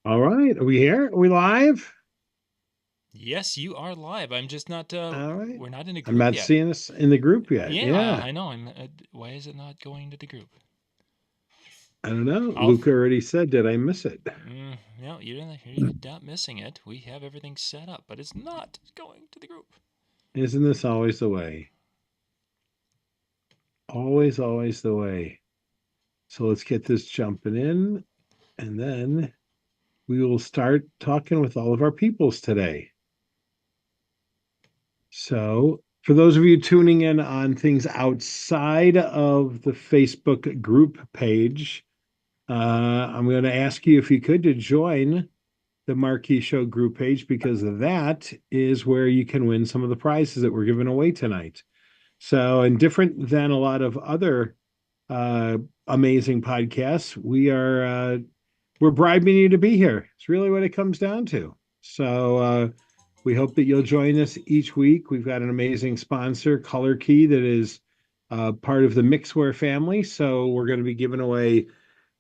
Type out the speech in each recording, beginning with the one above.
All right. Are we here? Are we live? Yes, you are live. I'm just not. All right. We're not in a I'm group not yet. seeing us in the group yet. Yeah, Yeah. I know. I'm. Why is it not going to the group? I don't know. I'll. Luca already said, did I miss it? No, you're not missing it. We have everything set up, but it's not going to the group. Isn't this always the way? Always, always the way. So let's get this jumping in, and then we will start talking with all of our peoples today. So, for those of you tuning in on things outside of the Facebook group page, I'm going to ask you if you could to join the Marquee Show group page because that is where you can win some of the prizes that we're giving away tonight. So, and different than a lot of other uh, amazing podcasts, we're bribing you to be here. It's really what it comes down to. So we hope that you'll join us each week. We've got an amazing sponsor, Color Key, that is part of the Mixware family. So we're going to be giving away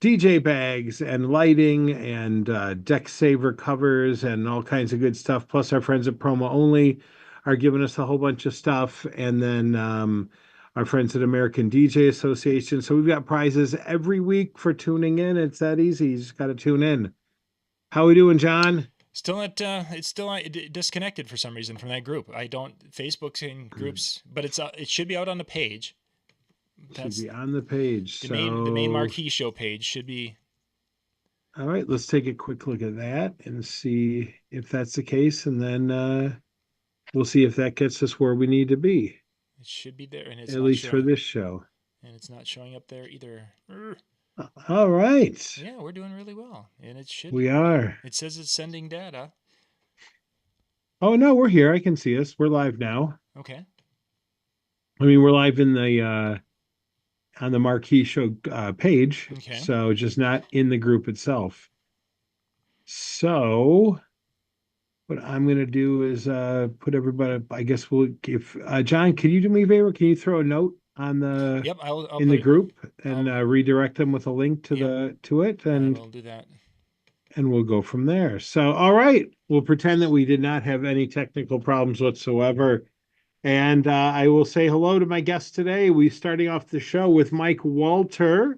DJ bags and lighting and deck saver covers and all kinds of good stuff. Plus, our friends at Promo Only are giving us a whole bunch of stuff. And then our friends at American DJ Association. So we've got prizes every week for tuning in. It's that easy. You just got to tune in. How we doing, John? Still not. It's still disconnected for some reason from that group. I don't. Facebook's in groups, but it's. It should be out on the page. Should That's be on the page. the main So, Marquee show page should be. all right, let's take a quick look at that and see if that's the case. And then we'll see if that gets us where we need to be, It should be there, and it's at not least for showing. this show. And it's not showing up there either. All right. Yeah, we're doing really well, and it should. We are. It says it's sending data. Oh, no, we're here. I can see us. We're live now. Okay. I mean, we're live in the on the Marquee Show page, Okay. so just not in the group itself. So what I'm going to do is put everybody, I guess we'll if John, can you do me a favor? Can you throw a note on the Yep. I'll in the put it. group and I'll. redirect them with a link to Yep. the to it I will do that. and we'll go from there. So all right, we'll pretend that we did not have any technical problems whatsoever. And I will say hello to my guest today. We're starting off the show with Mike Walter,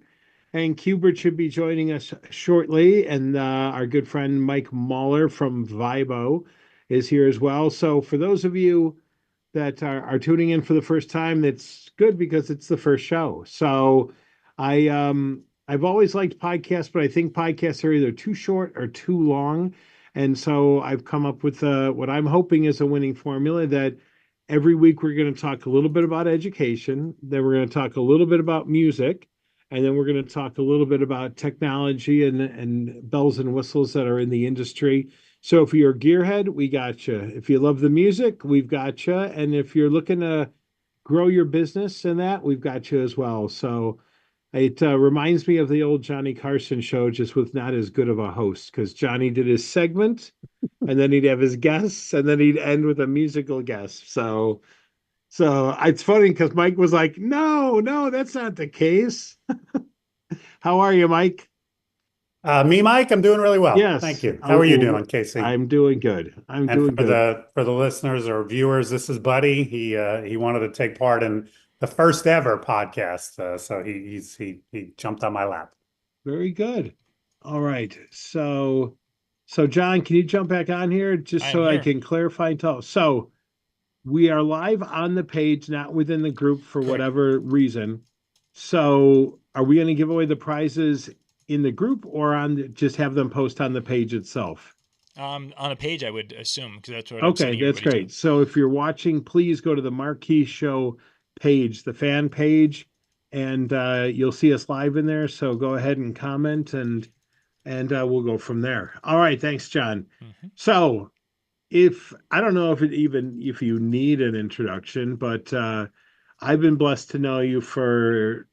and QBert should be joining us shortly. And our good friend Mike Mahler from Vibo is here as well. So for those of you that are tuning in for the first time, it's good because it's the first show. So I've always liked podcasts, but I think podcasts are either too short or too long. And so I've come up with what I'm hoping is a winning formula that every week we're going to talk a little bit about education, then we're going to talk a little bit about music, and then we're going to talk a little bit about technology and bells and whistles that are in the industry. So if you're a gearhead, we got you. If you love the music, we've got you. And if you're looking to grow your business and that, we've got you as well. So it reminds me of the old Johnny Carson show, just with not as good of a host, because Johnny did his segment, and then he'd have his guests, and then he'd end with a musical guest. So it's funny because Mike was like, "No, no, that's not the case." How are you, Mike? Me, Mike, I'm doing really well. Thank Yes. you. How are you Oh, doing, Casey? I'm doing good. I'm And doing for good. the listeners or viewers, this is Buddy. He wanted to take part in the first ever podcast, so he jumped on my lap. Very good. All right. So John, can you jump back on here just I am so I here. can clarify and tell? So we are live on the page, not within the group for Correct. whatever reason. So are we going to give away the prizes in the group or just have them post on the page itself? On a page, I would assume, because that's what I'm Okay, sending that's everybody to. great. So if you're watching, please go to the Marquee Show page, the fan page, and you'll see us live in there. So go ahead and comment and we'll go from there. All right, thanks, John. Hmm. So if I don't know if it even if you need an introduction, but I've been blessed to know you for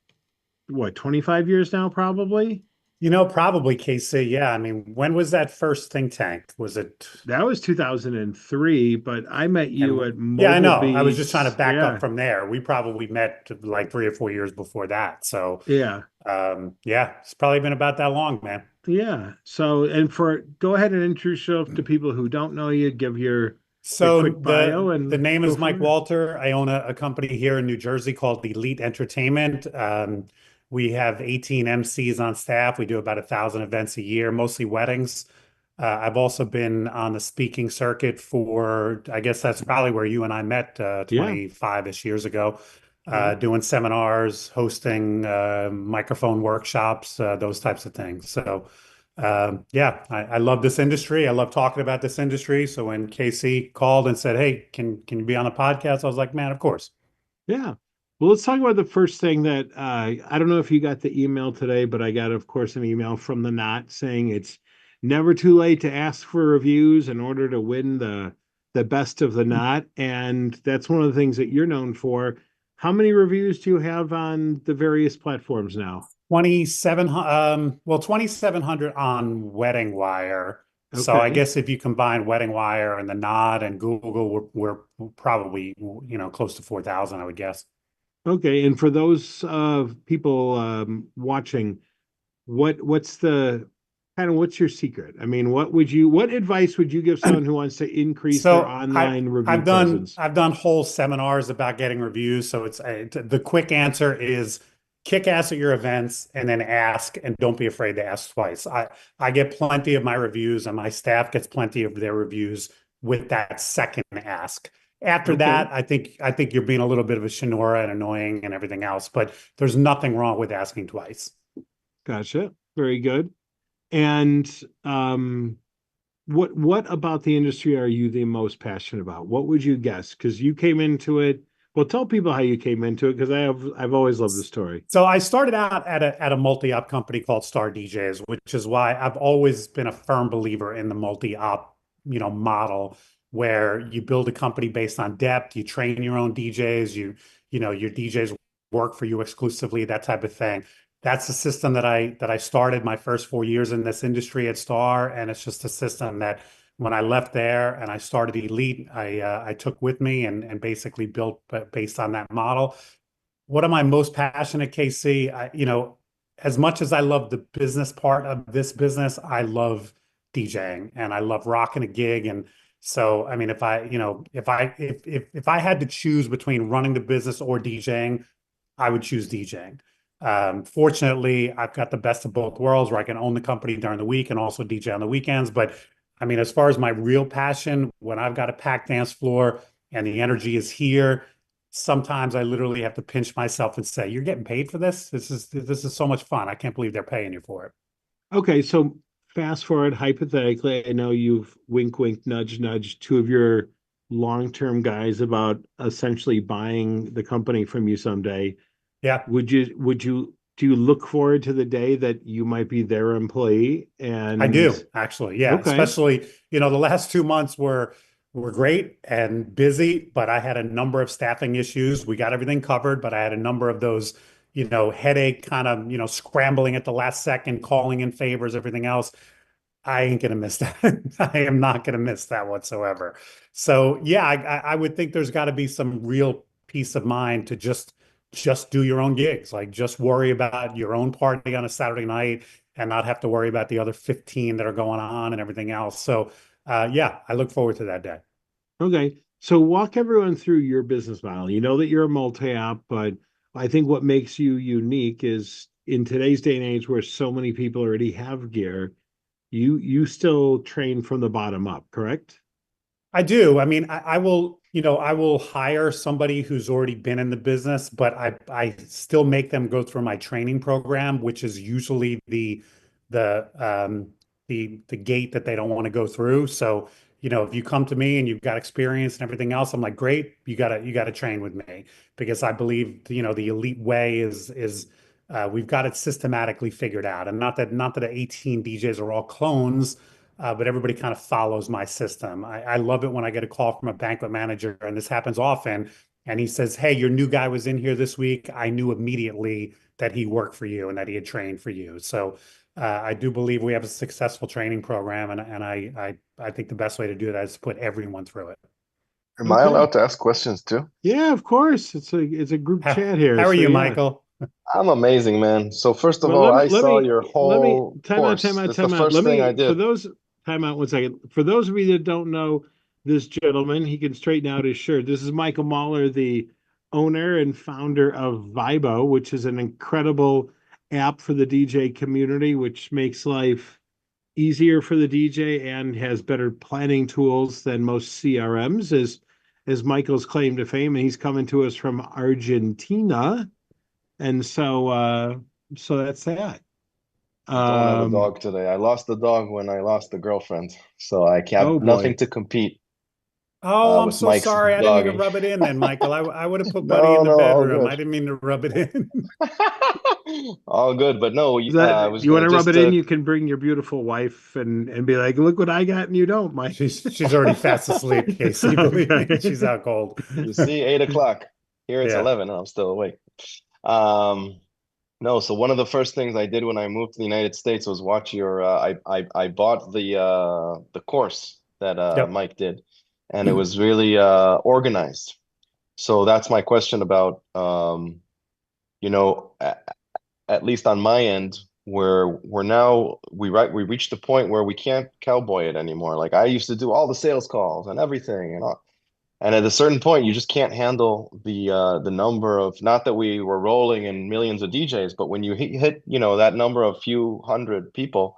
what, 25 years now, probably? Probably KC. Yeah. I mean, when was that first think tank? Was it? That was 2003, but I met you And at yeah, I Mobile know. I was just trying to Beats. back up Yeah. from there. We probably met like 3 or 4 years before that. So, Yeah. yeah, it's probably been about that long, man. Yeah. So, and go ahead and introduce yourself to people who don't know you, give your So quick bio the and name go is from Mike there. Walter. I own a company here in New Jersey called Elite Entertainment. We have 18 MCs on staff. We do about 1,000 events a year, mostly weddings. I've also been on the speaking circuit for, I guess that's probably where you and I met Yeah. 25-ish years ago, Yeah. doing seminars, hosting microphone workshops, those types of things. So yeah, I love this industry. I love talking about this industry. So when Casey called and said, "Hey, can you be on the podcast?" I was like, "Man, of course." Yeah. Well, let's talk about the first thing that I don't know if you got the email today, but I got, of course, an email from the Knot saying it's never too late to ask for reviews in order to win the best of the Knot, and that's one of the things that you're known for. How many reviews do you have on the various platforms now? 2,700 on Wedding Wire. So I Okay. guess if you combine Wedding Wire and the Nod and Google, we're probably, close to 4,000, I would guess. Okay. And for those people watching, what's the kind of what's your secret? I mean, what advice would you give someone who wants to increase their So online review I've done presence? I've done whole seminars about getting reviews. So the quick answer is kick ass at your events and then ask, and don't be afraid to ask twice. I get plenty of my reviews and my staff gets plenty of their reviews with that second ask. After Okay. that, I think you're being a little bit of a Shinora and annoying and everything else, but there's nothing wrong with asking twice. Gotcha. Very good. And what about the industry are you the most passionate about? What would you guess? Because you came into it. Well, tell people how you came into it because I've always loved the story. So I started out at a multi-op company called Star DJs, which is why I've always been a firm believer in the multi-op, model where you build a company based on depth, you train your own DJs, your DJs work for you exclusively, that type of thing. That's the system that I started my first 4 years in this industry at Star, and it's just a system that when I left there and I started Elite, I took with me and basically built based on that model. What am I most passionate, KC? As much as I love the business part of this business, I love DJing and I love rocking a gig. And so, I mean, if I had to choose between running the business or DJing, I would choose DJing. Fortunately, I've got the best of both worlds where I can own the company during the week and also DJ on the weekends. But I mean, as far as my real passion, when I've got a packed dance floor and the energy is here, sometimes I literally have to pinch myself and say, "You're getting paid for this? This is so much fun. I can't believe they're paying you for it." Okay, so fast forward hypothetically, I know you've wink, wink, nudge, nudge two of your long-term guys about essentially buying the company from you someday. Yeah. Do you look forward to the day that you might be their employee? I And do actually. Yeah, okay, especially, the last 2 months were great and busy, but I had a number of staffing issues. We got everything covered, but I had a number of those, headache kind of, scrambling at the last second, calling in favors, everything else. I ain't gonna miss that. I am not gonna miss that whatsoever. So yeah, I would think there's got to be some real peace of mind to just do your own gigs, like just worry about your own party on a Saturday night and not have to worry about the other 15 that are going on and everything else. So yeah, I look forward to that day. okay. So walk everyone through your business model. You know that you're a multi-app, but I think what makes you unique is in today's day and age where so many people already have gear, you still train from the bottom up, correct? I do. I mean, I will hire somebody who's already been in the business, but I still make them go through my training program, which is usually the the gate that they don't want to go through. So, if you come to me and you've got experience and everything else, I'm like, great, you gotta train with me because I believe, the elite way is we've got it systematically figured out. And not that the 18 DJs are all clones, but everybody kind of follows my system. I love it when I get a call from a banquet manager, and this happens often. And he says, "Hey, your new guy was in here this week. I knew immediately that he worked for you and that he had trained for you." So, I do believe we have a successful training program, and I think the best way to do that is to put everyone through it. Am I Okay. allowed to ask questions too? Yeah, of course. It's a group How, chat here. how are So you, yeah. Michael? I'm amazing, man. So first of Well, all, let me I let saw me your let me whole time out, time course. out, That's the time out. first Let thing I me for did. those time out 1 second. For those of you that don't know this gentleman, he can straighten out his shirt. This is Michael Mahler, the owner and founder of Vibo, which is an incredible app for the DJ community, which makes life easier for the DJ and has better planning tools than most CRMs, as Michael's claim to fame. And he's coming to us from Argentina. And so that's that. I don't have a Um, dog today. I lost the dog when I lost the girlfriend, so I have oh nothing boy. to compete Oh, I'm with so Mike's sorry. I didn't mean to dog. rub it in then, Michael. I would have put Buddy No, in the no, all bedroom. I good. didn't mean to rub it in. All good, but no, Is I that was you want gonna to rub just it in, you can bring your beautiful wife and be like, look what I got and you don't, Mike. She's already fast asleep, Casey. Believe me, Okay. she's out cold. you see 8 o'clock. Here it's Yeah. 11 and I'm still awake. Um, no, so one of the first things I did when I moved to the United States was watch your I bought the course that Yep. Mike did, and it was really organized. So that's my question about you know, at least on my end, where we reached the point where we can't cowboy it anymore. Like I used to do all the sales calls and everything, and at a certain point, you just can't handle the number of, not that we were rolling in millions of DJs, but when you hit that number of few hundred people,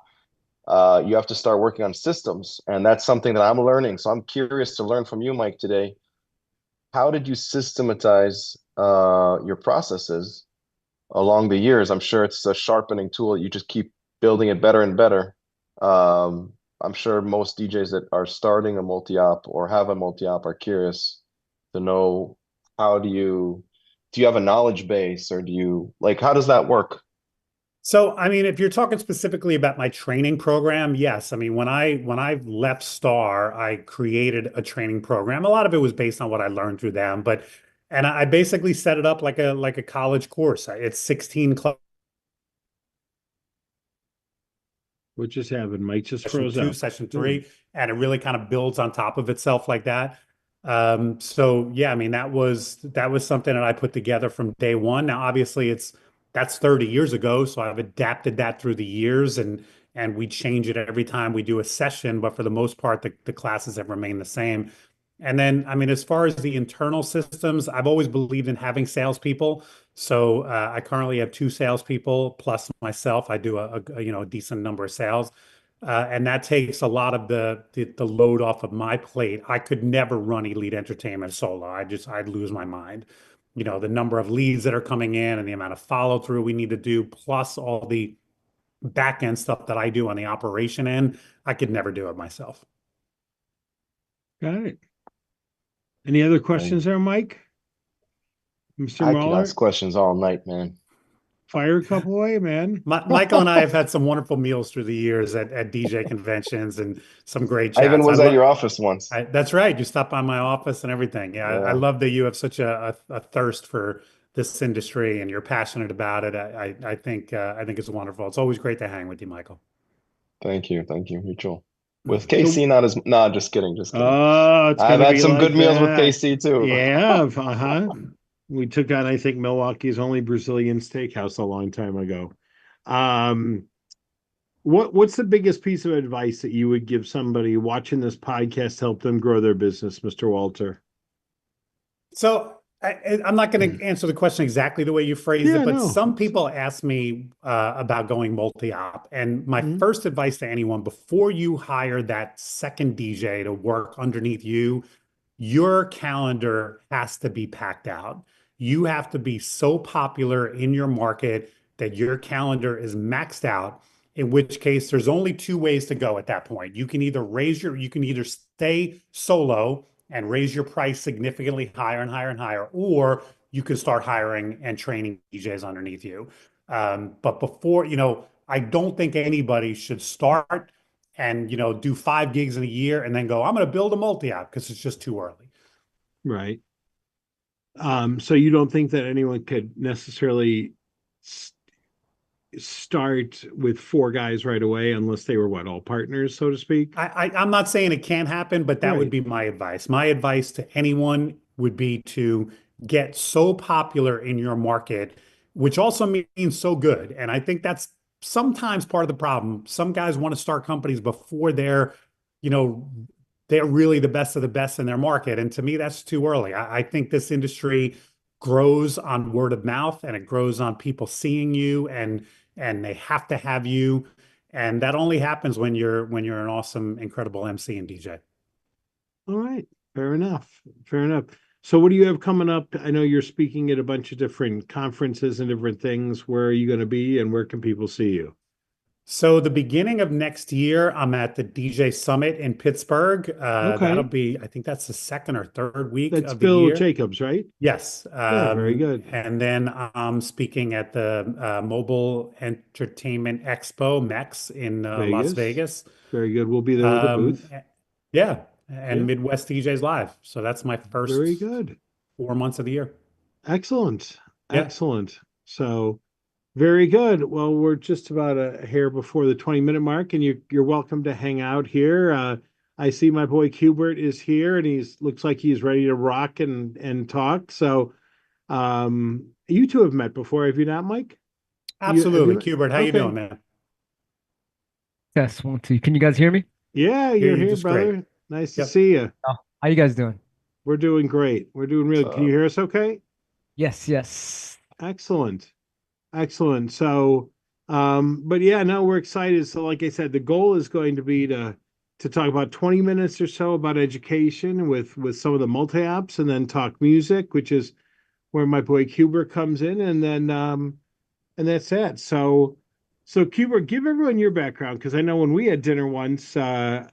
you have to start working on systems, and that's something that I'm learning. So I'm curious to learn from you, Mike, today. How did you systematize your processes along the years? I'm sure it's a sharpening tool. You just keep building it better and better. I'm sure most DJs that are starting a multi-op or have a multi-op are curious to know, how do you have a knowledge base, or do you, like, how does that work? So, I mean, if you're talking specifically about my training program, yes. I mean, when I left Star, I created a training program. A lot of it was based on what I learned through them, but and I basically set it up like a college course. It's 16 What just happened? Mike just session froze two, up. session three, and it really kind of builds on top of itself like that. So yeah, I mean that was something that I put together from day one. Now, obviously, that's 30 years ago, so I've adapted that through the years, and we change it every time we do a session. But for the most part, the classes have remained the same. And then, I mean, as far as the internal systems, I've always believed in having salespeople. So I currently have two salespeople plus myself. I do a decent number of sales, and that takes a lot of the load off of my plate. I could never run Elite Entertainment solo. I'd lose my mind. The number of leads that are coming in and the amount of follow through we need to do, plus all the back end stuff that I do on the operation end. I could never do it myself. Got it. Any other And questions there, Mike? Mr. I could ask Muller? questions all night, man. Fire a couple away, man. Michael and I have had some wonderful meals through the years at DJ conventions and some great I even chats. was at your office once. That's right. You stopped by my office and everything. Yeah, I Yeah, love that you have such a thirst for this industry and you're passionate about it. I think it's wonderful. It's always great to hang with you, Michael. thank you, mutual. With So, KC, not as, nah, just kidding, just kidding. oh, it's I've gonna had be some like good meals with that. KC too. Yeah, uh-huh. We took on, I think, Milwaukee's only Brazilian steakhouse a long time ago. Um, what's the biggest piece of advice that you would give somebody watching this podcast to help them grow their business, Mr. Walter? So I'm not going to answer the question exactly the way you phrased Yeah, it, but no. some people ask me about going multi-op. And my Mhm. first advice to anyone before you hire that second DJ to work underneath you, your calendar has to be packed out. You have to be so popular in your market that your calendar is maxed out, in which case there's only two ways to go at that point. You can either stay solo and raise your price significantly higher and higher and higher, or you can start hiring and training DJs underneath you. But before, I don't think anybody should start and do 5 gigs in a year and then go, I'm going to build a multi-app, because it's just too early. Right. So you don't think that anyone could necessarily start with four guys right away unless they were what, all partners, so to speak? I'm not saying it can't happen, but that would Right. be my advice. My advice to anyone would be to get so popular in your market, which also means so good. And I think that's sometimes part of the problem. Some guys want to start companies before you know, they're really the best of the best in their market. And to me, that's too early. I think this industry grows on word of mouth and it grows on people seeing you and they have to have you. And that only happens when you're an awesome, incredible MC and DJ. All right. Fair enough. Fair enough. So what do you have coming up? I know you're speaking at a bunch of different conferences and different things. Where are you going to be and where can people see you? So the beginning of next year, I'm at the DJ Summit in Pittsburgh. That'll Okay. be, I think that's the second or third week That's of the Bill year. Jacobs, right? Yes. Yeah, very good. And then I'm speaking at the Mobile Entertainment Expo, MEX, in Las Vegas. Vegas. Very good. We'll be there with a Um, booth. eh, yeah. And Yeah, Midwest DJs Live. So that's my very first good. 4 months of the year. Excellent. Yeah. Excellent. So very good. Well, we're just about a hair before the 20-minute mark, and you're welcome to hang out here. I see my boy QBert is here and he's looks like he's ready to rock and talk. So you two have met before, have you not, Mike? Have you Absolutely. met? QBert, how you Okay. doing, man? Test 1, 2. Can you guys hear me? Yeah, Hear you're you here, just great. brother. Nice to Yep. see you. Oh, how you guys doing? We're doing great. We're doing real. Can you So hear us okay? Yes, yes. Excellent. Excellent. So, but yeah, no, we're excited. So, like I said, the goal is going to be to talk about 20 minutes or so about education with some of the multi-apps, and then talk music, which is where my boy Cuber comes in, and that's it. So Cuber, give everyone your background because I know when we had dinner once, I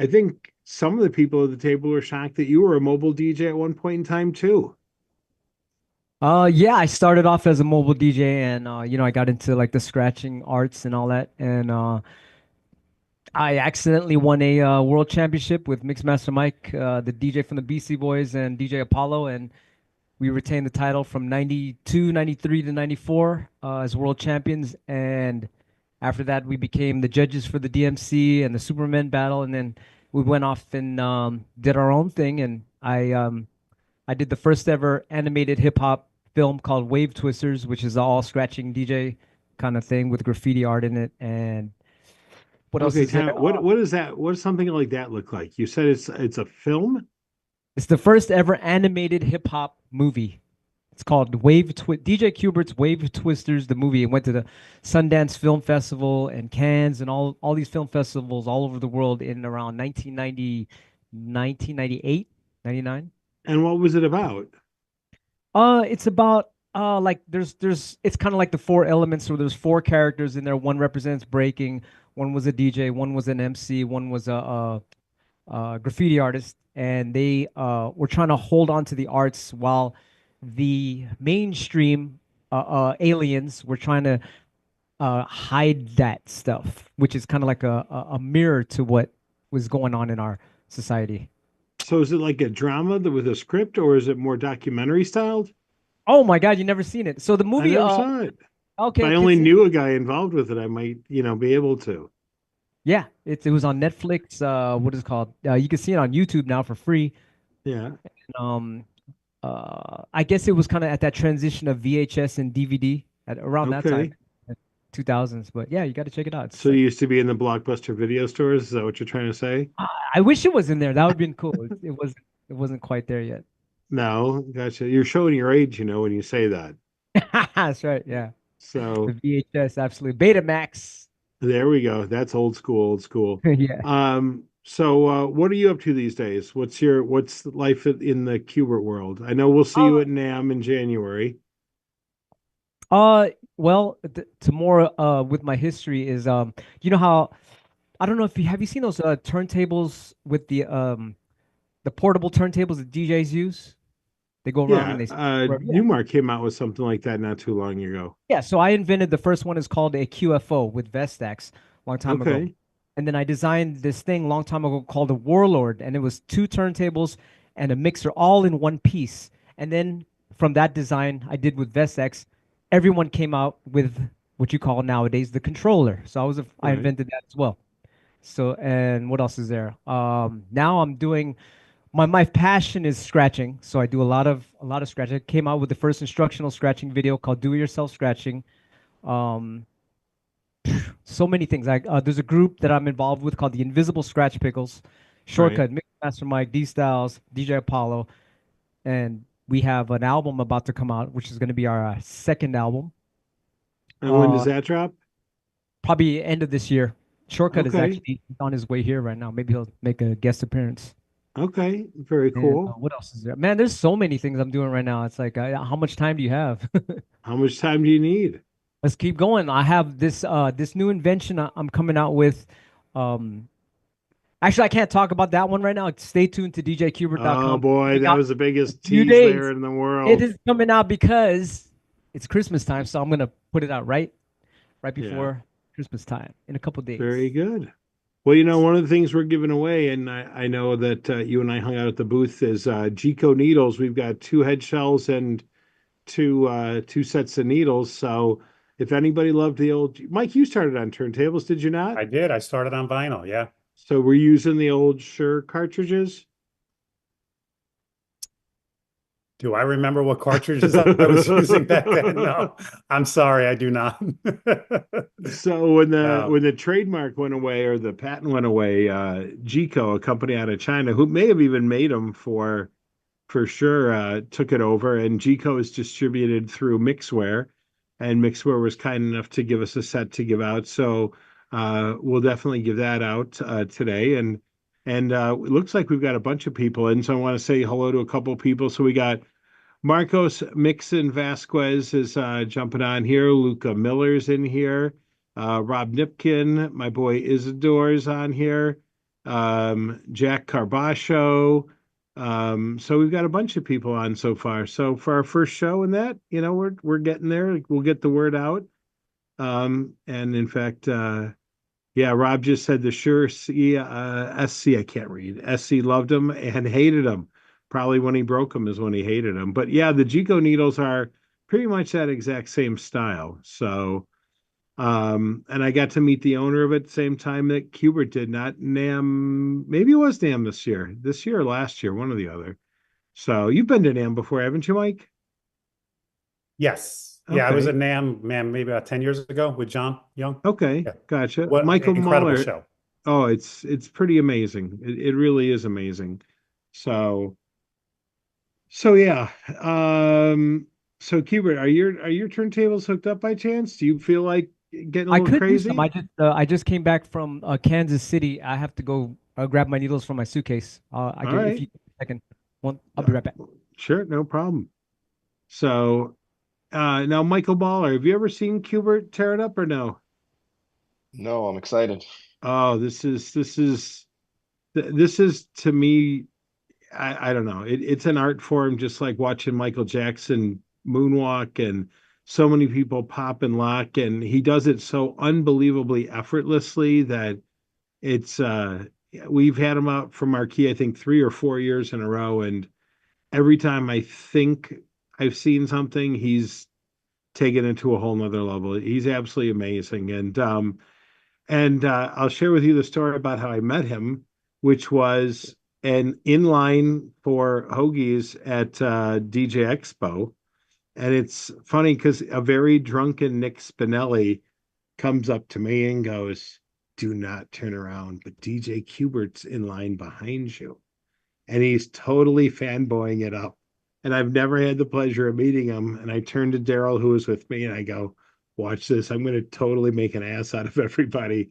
think some of the people at the table were shocked that you were a mobile DJ at one point in time too. Yeah, I started off as a mobile DJ and I got into like the scratching arts and all that. And I accidentally won a world championship with Mixmaster Mike, the DJ from the BC Boys and DJ Apollo, and we retained the title from 92, 93 to 94 as world champions. And after that, we became the judges for the DMC and the Superman battle. And then we went off and did our own thing. And I did the first ever animated hip hop film called Wave Twisters, which is all scratching DJ kind of thing with graffiti art in it. And what else Okay, is there? Tom, what is that? What does something like that look like? You said it's a film? It's the first ever animated hip hop movie. It's called DJ Cubert's Wave Twisters, the movie. It went to the Sundance Film Festival and Cannes and all these film festivals all over the world in around 1990, 1998, 99. And what was it about? It's about like there's it's kind of like the four elements. So there's four characters in there. One represents breaking, one was a DJ, one was an MC, one was a graffiti artist, and they were trying to hold on to the arts while the mainstream aliens were trying to hide that stuff, which is kind of like a mirror to what was going on in our society. So is it like a drama with a script, or is it more documentary styled? Oh my God, you never seen it? So the I movie, never saw it. If okay, I only knew a guy involved with it, I might, be able to. yeah, it was on Netflix. What is it called? You can see it on YouTube now for free. Yeah. Um, I guess it was kind of at that transition of VHS and DVD at around that time, Okay. 2000s. But yeah, you got to check it out. It's So you like, used to be in the Blockbuster video stores? Is that what you're trying to say? I wish it was in there. That would have been cool. It wasn't quite there yet. No, gotcha. You're showing your age, when you say that. That's right. Yeah, the So VHS, absolutely. Betamax. there we go. That's old school, old school. Yeah. So what are you up to these days? What's life in the Qbert world? I know we'll see you at NAMM in January. Well, to more with my history is you know how I don't know if you have you seen those turntables with the portable turntables that DJs use? They go around Yeah, and they yeah. Newmark came out with something like that not too long ago. Yeah, so I invented the first one is called a QFO with Vestax a long time ago. Okay. And then I designed this thing a long time ago called a Warlord, and it was two turntables and a mixer all in one piece. And then from that design I did with Vestax, everyone came out with what you call nowadays the controller. So I Right. invented that as well. So, and what else is there? Now I'm doing my passion is scratching. So I do a lot of scratching. I came out with the first instructional scratching video called Do It Yourself Scratching. Um, so many things. There's a group that I'm involved with called the Invisible Scratch Pickles, Right. Shortcut, Mix Master Mike, D Styles, DJ Apollo, and we have an album about to come out, which is going to be our second album. And when does Uh, that drop? Probably end of this year. Shortcut is Okay. actually on his way here right now. Maybe he'll make a guest appearance. Okay. Very And cool. what else is there? Man, there's so many things I'm doing right now. It's like, how much time do you have? How much time do you need? Let's keep going. I have this new invention I'm coming out with. Um, Actually, I can't talk about that one right now. Stay tuned to Oh djqbert.com. boy, Coming that out was the biggest in a few tease there days. in the It world. is coming out because it's Christmas time, so I'm gonna put it out right Yeah. before Christmas time in a couple Very days. good. Well, one of the things we're giving away, and I know that you and I hung out at the booth, is Gico needles. We've got two head shells and two sets of needles. So if anybody loved the old Mike, you started on turntables, did you not? I did. I started on vinyl. Yeah. So we're using the old Shure cartridges. Do I remember what cartridges I was using back then? No, I'm sorry, I do not. So when the No. when the trademark went away or the patent went away, Gico, a company out of China, who may have even made them for sure, took it over, and Gico is distributed through Mixware, and Mixware was kind enough to give us a set to give out. So we'll definitely give that out today, and it looks like we've got a bunch of people in. So I want to say hello to a couple of people. So we got Marcos Mixon Vasquez is jumping on here. Luca Miller's in here. Rob Nipkin, my boy Isidore's on here. Jack Carbascio. So we've got a bunch of people on so far. So for our first show and that, we're getting there. We'll get the word out. And in fact, yeah, Rob just said the Sure SC, I can't read. SC loved him and hated him. Probably when he broke them is when he hated him. But yeah, the Gico needles are pretty much that exact same style. So, and I got to meet the owner of it at the same time that QBert did, not NAM. Maybe it was NAM this year or last year, one or the other. So you've been to NAM before, haven't you, Mike? Yes. Yeah, I was at Okay. NAMM, man, maybe about 10 years ago with John Young. Okay. Yeah. Gotcha. What an Michael incredible Mahler. show. Oh, it's pretty amazing. It really is amazing. So yeah. So QBert, are your turntables hooked up by chance? Do you feel like getting a I little could use some. crazy? I just came back from Kansas City. I have to go grab my needles from my suitcase. I All get if right. you I can one. I'll be Uh, right back. sure, no problem. So now Michael Baller, have you ever seen QBert tear it up or no? No, I'm excited. Oh, this is to me, I don't know. It's an art form, just like watching Michael Jackson moonwalk and so many people pop and lock, and he does it so unbelievably effortlessly that it's we've had him out for Marquee, I think 3 or 4 years in a row, and every time I think I've seen something, he's taken it to a whole nother level. He's absolutely amazing. And I'll share with you the story about how I met him, which was an inline for Hoagies at DJ Expo. And it's funny because a very drunken Nick Spinelli comes up to me and goes, "Do not turn around, but DJ QBert's in line behind you." And he's totally fanboying it up. And I've never had the pleasure of meeting him. And I turned to Daryl, who was with me, and I go, "Watch this. I'm going to totally make an ass out of everybody."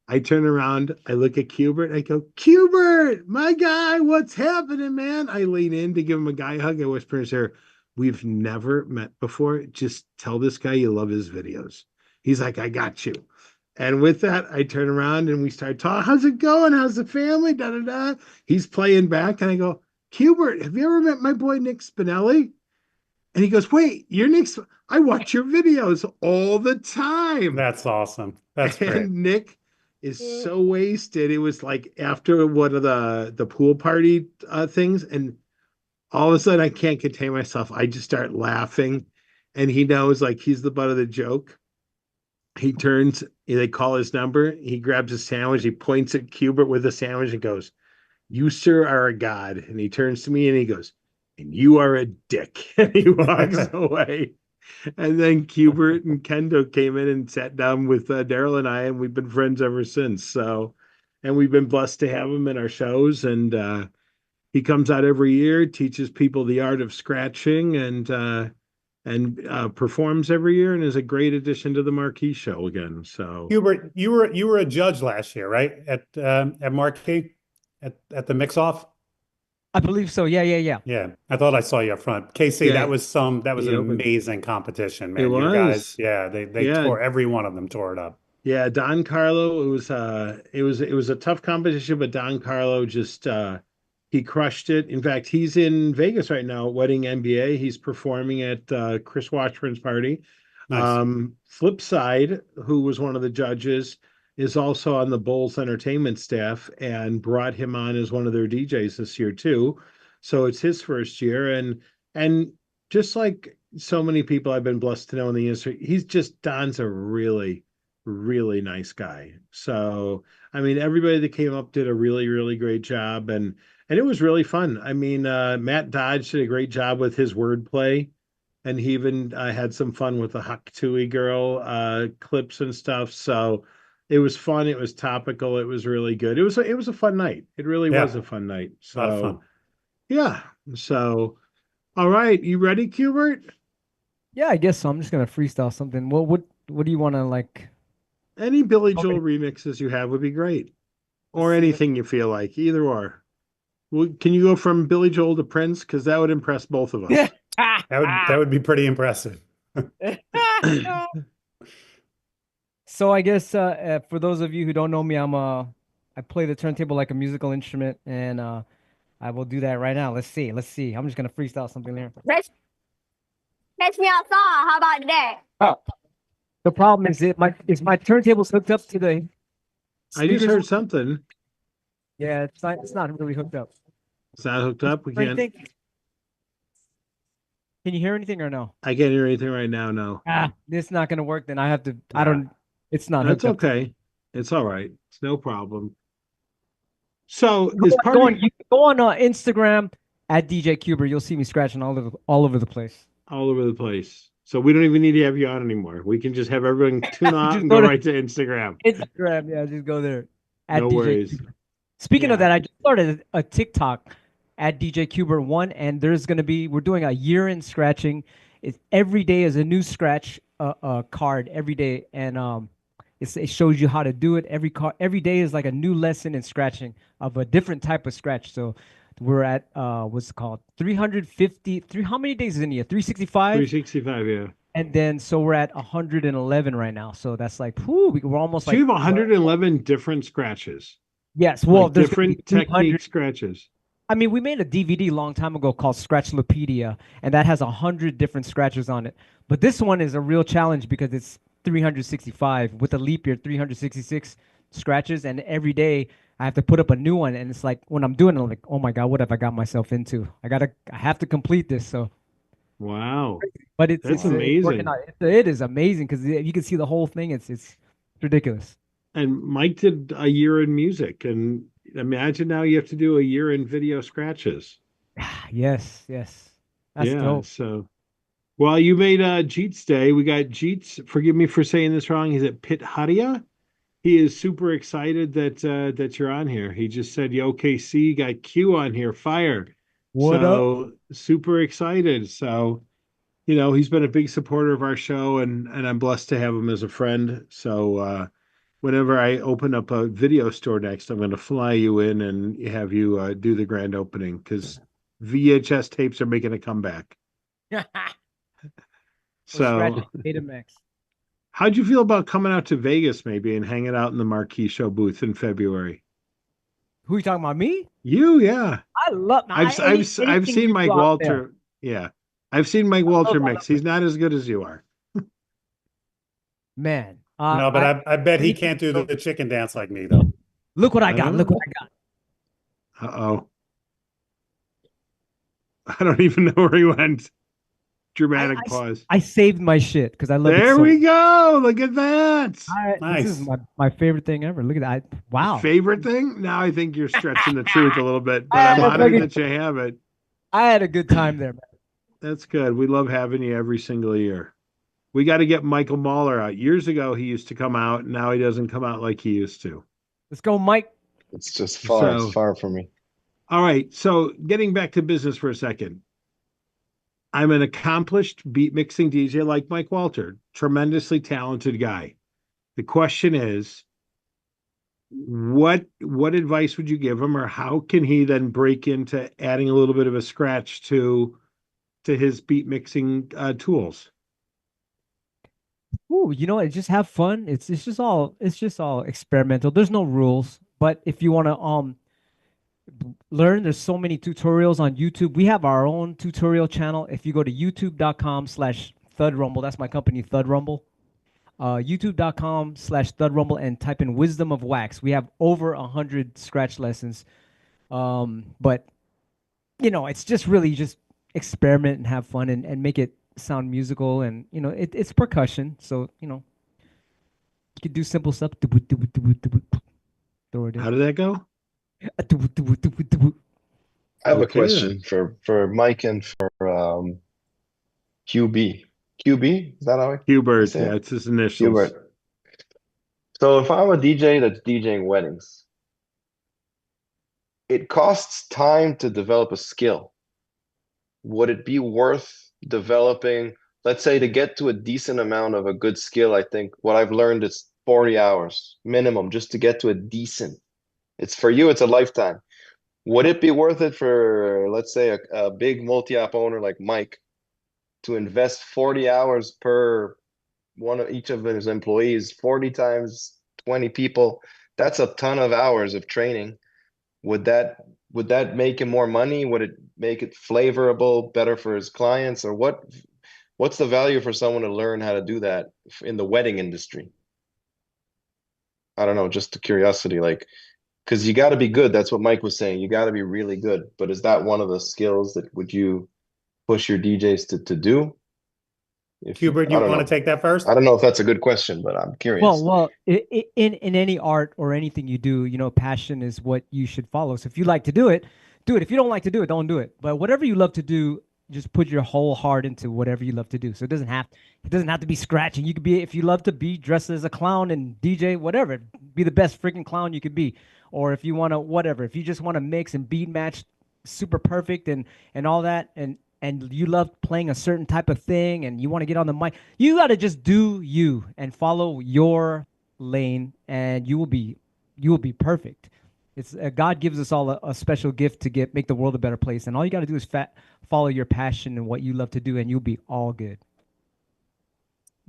I turn around, I look at QBert, I go, "QBert, my guy, what's happening, man?" I lean in to give him a guy hug. I whisper in his ear, "We've never met before. Just tell this guy you love his videos." He's like, "I got you." And with that, I turn around and we start talking. "How's it going? How's the family? Da da da." He's playing back, and I go, "QBert, have you ever met my boy Nick Spinelli?" And he goes, "Wait, you're Nick? I watch your videos all the time." That's awesome. That's great. And Nick is so wasted. It was like after one of the pool party things, and all of a sudden I can't contain myself. I just start laughing, and he knows like he's the butt of the joke. He turns, they call his number. He grabs a sandwich. He points at QBert with the sandwich and goes, "You, sir, are a god." And he turns to me and he goes, "And you are a dick." And he walks away. And then QBert and Kendo came in and sat down with Daryl and I, and we've been friends ever since. So, and we've been blessed to have him in our shows. And he comes out every year, teaches people the art of scratching, and performs every year, and is a great addition to the Marquee show again. So, QBert, you were a judge last year, right? At Marquee, at the mix-off. I believe so. Yeah, yeah, yeah. Yeah, I thought I saw you up front. KC, Yeah, that was an he opened. amazing competition, It man. Your guys, was. yeah, they Yeah. tore every one of them tore it up. Yeah, Don Carlo, it was a tough competition, but Don Carlo just he crushed it. In fact, he's in Vegas right now, Wedding NBA. He's performing at Chris Washburn's party. Nice. Flipside, who was one of the judges, is also on the Bulls entertainment staff and brought him on as one of their DJs this year too. So it's his first year, and just like so many people I've been blessed to know in the industry, Don's a really really nice guy. So, I mean, everybody that came up did a really, really great job, and it was really fun. I mean, Matt Dodge did a great job with his wordplay, and he even had some fun with the Huck Tui girl clips and stuff. So, it was fun. It was topical. It was really good. It was a fun night. It really was Yeah, a fun night. a lot of So, fun. yeah. So, all right, you ready, QBert? Yeah, I guess so. I'm just gonna freestyle something. What do you want to like? Any Billy Okay, Joel remixes you have would be great, let's or see. anything you feel like, either or. Well, can you go from Billy Joel to Prince? Because that would impress both of us. That would be pretty impressive. So I guess for those of you who don't know me, I play the turntable like a musical instrument, and I will do that right now. Let's see. Let's see. I'm just gonna freestyle something there. Catch me outside. How about that? Oh, the problem is my turntable's hooked up to the I just speakers. heard something. Yeah, it's not really hooked up. It's not hooked up. We Hear can't. anything? Can you hear anything or no? I can't hear anything right now. No, This is not gonna work. Then I have to. I Yeah. don't. It's not that's hooked up. okay. It's all right. It's no problem. So Go is on, part go of on, you can go on Instagram at DJ QBert. You'll see me scratching all over the place. all over the place. So we don't even need to have you on anymore. We can just have everyone tune out Just and go go to right to Instagram. Instagram. Yeah, just go there at No DJ worries. QBert. Speaking of Yeah. that, I just started a TikTok at DJ QBert1, and we're doing a year in scratching. Every day is a new scratch card every day, and it shows you how to do it. Every day is like a new lesson in scratching of a different type of scratch. So we're at what's it called 350. How many days is in here? 365. 365, yeah. And then so we're at 111 right now. So that's like, we're almost So you like have 111 different scratches, yes. Well, like there's gonna be different 300. technique scratches. I mean, we made a DVD a long time ago called Scratchlopedia, and that has 100 different scratches on it. But this one is a real challenge because it's 365 with a leap year, 366 scratches, and every day I have to put up a new one. And it's like when I'm doing it, I'm like, oh my God, what have I got myself into? I have to complete this. So, Wow, but that's it's working amazing. out. It is amazing because you can see the whole thing. It's ridiculous. And Mike did a year in music, and imagine now you have to do a year in video scratches. Yes, yes, that's Yeah, dope. so well, you made Jeet's day. We got Jeet's, forgive me for saying this wrong. He's at Pit Hadia. He is super excited that you're on here. He just said, "Yo, KC, got Q on here, fire." What up? So super excited. So, he's been a big supporter of our show, and I'm blessed to have him as a friend. So whenever I open up a video store next, I'm going to fly you in and have you do the grand opening because VHS tapes are making a comeback. Or scratch So, Betamax. how'd you feel about coming out to Vegas maybe and hanging out in the Marquee Show booth in February? Who you talking about? Me? You, yeah. I love I've anything seen you Mike do out there. Walter. Yeah, I've seen Mike I love Walter all mix. that. He's not as good as you are. Man, No, but I bet he anything can't do you the chicken dance like me though. look what I I got. don't Look know. what I got. Uh-oh. I don't even know where he went. Dramatic I, pause. I saved my shit because I love it There so. we go. Look at that. This is Nice. my favorite thing ever. Look at that. Wow. Favorite thing? Now I think you're stretching the truth a little bit, I but I'm had a honored fucking, that you have it. I had a good time there, man. That's good. We love having you every single year. We got to get Michael Mahler out. Years ago, he used to come out. Now he doesn't come out like he used to. Let's go, Mike. It's just far. It's So, far from me. all right. So, getting back to business for a second. I'm an accomplished beat mixing DJ like Mike Walter, tremendously talented guy. The question is, what advice would you give him, or how can he then break into adding a little bit of a scratch to his beat mixing tools? Ooh, you know what? Just have fun. It's just all experimental. There's no rules. But if you want to learn, there's so many tutorials on YouTube. We have our own tutorial channel. If you go to youtube.com/Thud Rumble, that's my company, Thud Rumble. YouTube.com/Thud Rumble and type in Wisdom of Wax. We have over 100 scratch lessons. But it's just really just experiment and have fun and make it sound musical, and it's percussion, so you could do simple stuff. Throw it How in. did that go? I have a Okay, question for Mike and for QB. QB? Is that how I QBert, say yeah, it? it's his initials. QBert. So if I'm a DJ that's DJing weddings, it costs time to develop a skill. Would it be worth developing, let's say, to get to a decent amount of a good skill? I think what I've learned is 40 hours minimum just to get to a decent. It's for you, it's a lifetime. Would it be worth it for, let's say, a big multi-app owner like Mike to invest 40 hours per one of each of his employees, 40 times 20 people? That's a ton of hours of training. Would that make him more money? Would it make it flavorable, better for his clients? Or what's the value for someone to learn how to do that in the wedding industry? I don't know, just a curiosity, like, because you got to be good. That's what Mike was saying. You got to be really good. But is that one of the skills that would you push your DJs to do? QBert, I you don't want to know. take that first? I don't know if that's a good question, but I'm curious. Well, in any art or anything you do, passion is what you should follow. So if you like to do it, do it. If you don't like to do it, don't do it. But whatever you love to do, just put your whole heart into whatever you love to do. So it doesn't have to be scratching. You could be, if you love to be dressed as a clown and DJ, whatever, be the best freaking clown you could be. Or if you want to, whatever, if you just want to mix and beat match super perfect and all that, and you love playing a certain type of thing and you want to get on the mic, you got to just do you and follow your lane, and you will be perfect. It's God gives us all a special gift to make the world a better place, and all you got to do is follow your passion and what you love to do, and you'll be all good.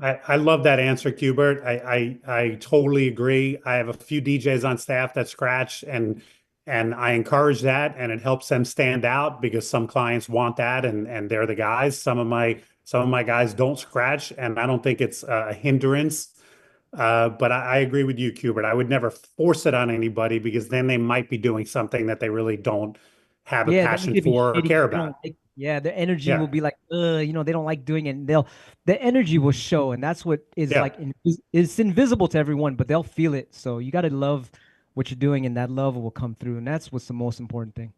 I love that answer, QBert. I totally agree. I have a few DJs on staff that scratch, and I encourage that, and it helps them stand out because some clients want that, and they're the guys. Some of my guys don't scratch, and I don't think it's a hindrance. But I agree with you, QBert. I would never force it on anybody because then they might be doing something that they really don't have a Yeah, the passion energy be for or shitty. care They don't about. like, yeah, the energy will Yeah, be like, they don't like doing it, and the energy will show, and that's what is yeah, like, it's invisible to everyone, but they'll feel it. So you got to love what you're doing, and that love will come through, and that's what's the most important thing.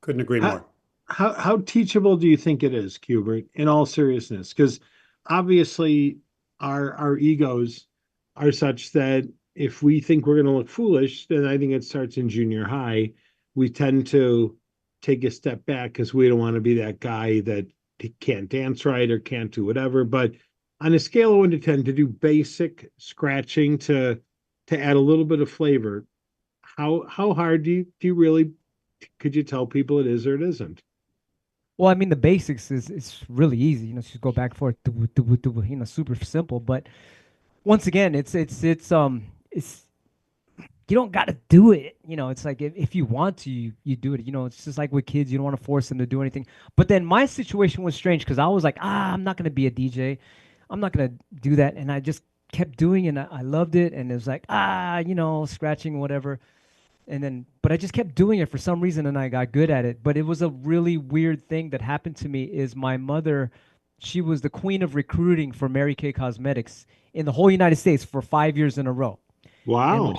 couldn't agree How more. how teachable do you think it is, Hubert, in all seriousness? Because obviously our egos are such that if we think we're going to look foolish, then I think it starts in junior high. We tend to take a step back because we don't want to be that guy that can't dance right or can't do whatever. But on a scale of 1 to 10, to do basic scratching to add a little bit of flavor, how hard do you really could you tell people it is or it isn't? Well, I mean, the basics is it's really easy. Just go back and forth, super simple. But once again, it's you don't got to do it. It's like if you want to, you do it. It's just like with kids, you don't want to force them to do anything. But then my situation was strange because I was like, I'm not gonna be a DJ. I'm not gonna do that, and I just kept doing it, and I loved it, and it was like scratching whatever. But I just kept doing it for some reason, and I got good at it. But it was a really weird thing that happened to me is my mother she was the queen of recruiting for Mary Kay Cosmetics in the whole United States for 5 years in a row. And Wow.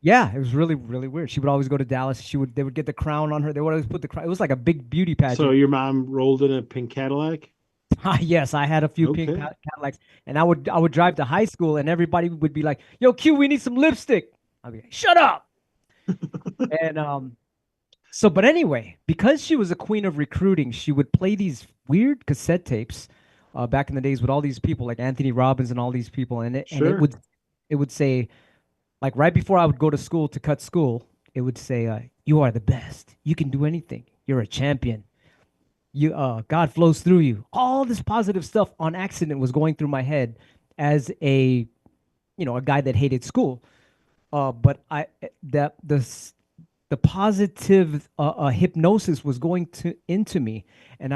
yeah, it was really, really weird. She would always go to Dallas. They would get the crown on her. They would always put the crown. It was like a big beauty So pageant. your mom rolled in a pink Cadillac? Yes, I had a few pink Okay. Cadillacs, and I would drive to high school, and everybody would be like, "Yo, Q, we need some lipstick." I'd be like, "Shut up!" And so, but anyway, because she was a queen of recruiting, she would play these weird cassette tapes, back in the days with all these people like Anthony Robbins and all these people, and it Sure. would say, like, right before I would go to school to cut school, it would say, "You are the best. You can do anything. You're a champion. God flows through you." All this positive stuff on accident was going through my head as a guy that hated school. But the positive hypnosis was going into me, and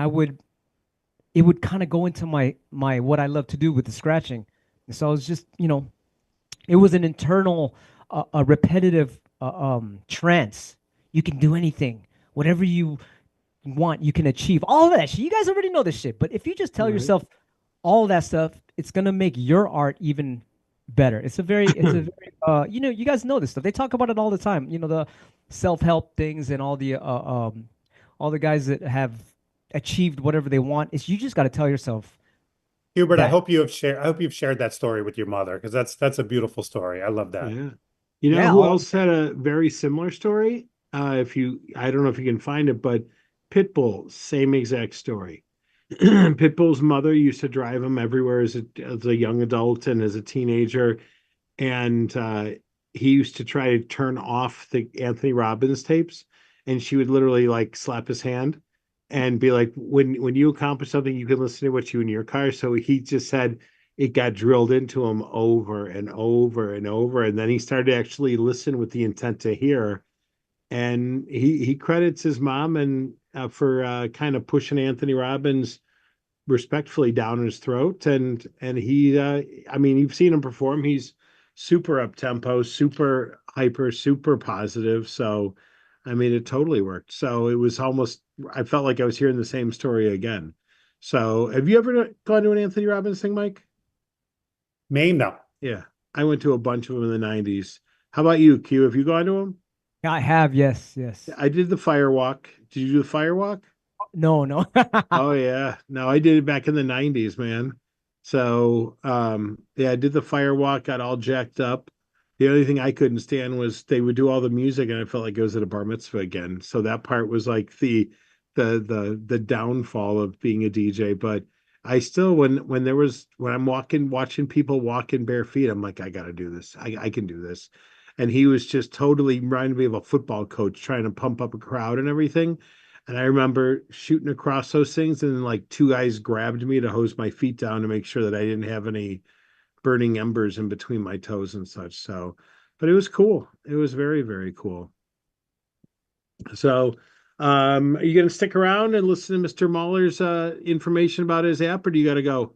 it would kind of go into my what I love to do with the scratching. And so I was just, it was an internal, a repetitive trance. You can do anything, whatever you want, you can achieve all of that shit. You guys already know this shit, but if you just tell Right. yourself all that stuff, it's gonna make your art even better. It's a very, you guys know this stuff. They talk about it all the time. The self-help things and all the guys that have achieved whatever they want. Is you just got to tell yourself QBert, I that. hope you've shared that story with your mother, because that's a beautiful story. I love that. Yeah. You know Yeah, who else had a very similar story? I don't know if you can find it, but Pitbull, same exact story. Pitbull's mother used to drive him everywhere as a young adult and as a teenager, and he used to try to turn off the Anthony Robbins tapes, and she would literally like slap his hand and be like, "When you accomplish something, you can listen to what you in your car." So he just said it got drilled into him over and over and over, and then he started to actually listen with the intent to hear. And he credits his mom and for kind of pushing Anthony Robbins respectfully down his throat. And he I mean, you've seen him perform. He's super up tempo, super hyper, super positive. So I mean, it totally worked. So it was almost, I felt like I was hearing the same story again. So have you ever gone to an Anthony Robbins thing, Mike? Me, no. Yeah, I went to a bunch of them in the 90s. How about you, Q? Have you gone to them? I have, yes, yes. I did the fire walk. Did you do the fire walk? No, no. Oh yeah. No, I did it back in the 90s, man. So yeah, I did the fire walk, got all jacked up. The only thing I couldn't stand was they would do all the music and I felt like I was at a bar mitzvah again. So that part was like the downfall of being a DJ. But I still when I'm watching people walk in bare feet, I'm like, I gotta do this. I can do this. And he was just totally reminded me of a football coach trying to pump up a crowd and everything. And I remember shooting across those things, and then like two guys grabbed me to hose my feet down to make sure that I didn't have any burning embers in between my toes and such. So, but it was cool. It was very, very cool. So, are you going to stick around and listen to Mr. Mahler's information about his app, or do you got to go?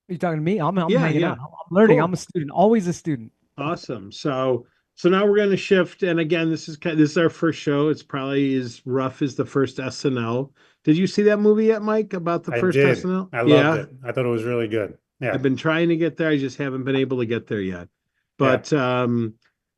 You talking to me? I'm Yeah, hanging yeah. out. I'm learning. Cool. I'm a student, always a student. Awesome. So now we're going to shift, and again, this is our first show. It's probably as rough as the first SNL. Did you see that movie yet, Mike? About the I first did. SNL? I loved Yeah. it. I thought it was really good. Yeah. I've been trying to get there. I just haven't been able to get there yet. Yeah. But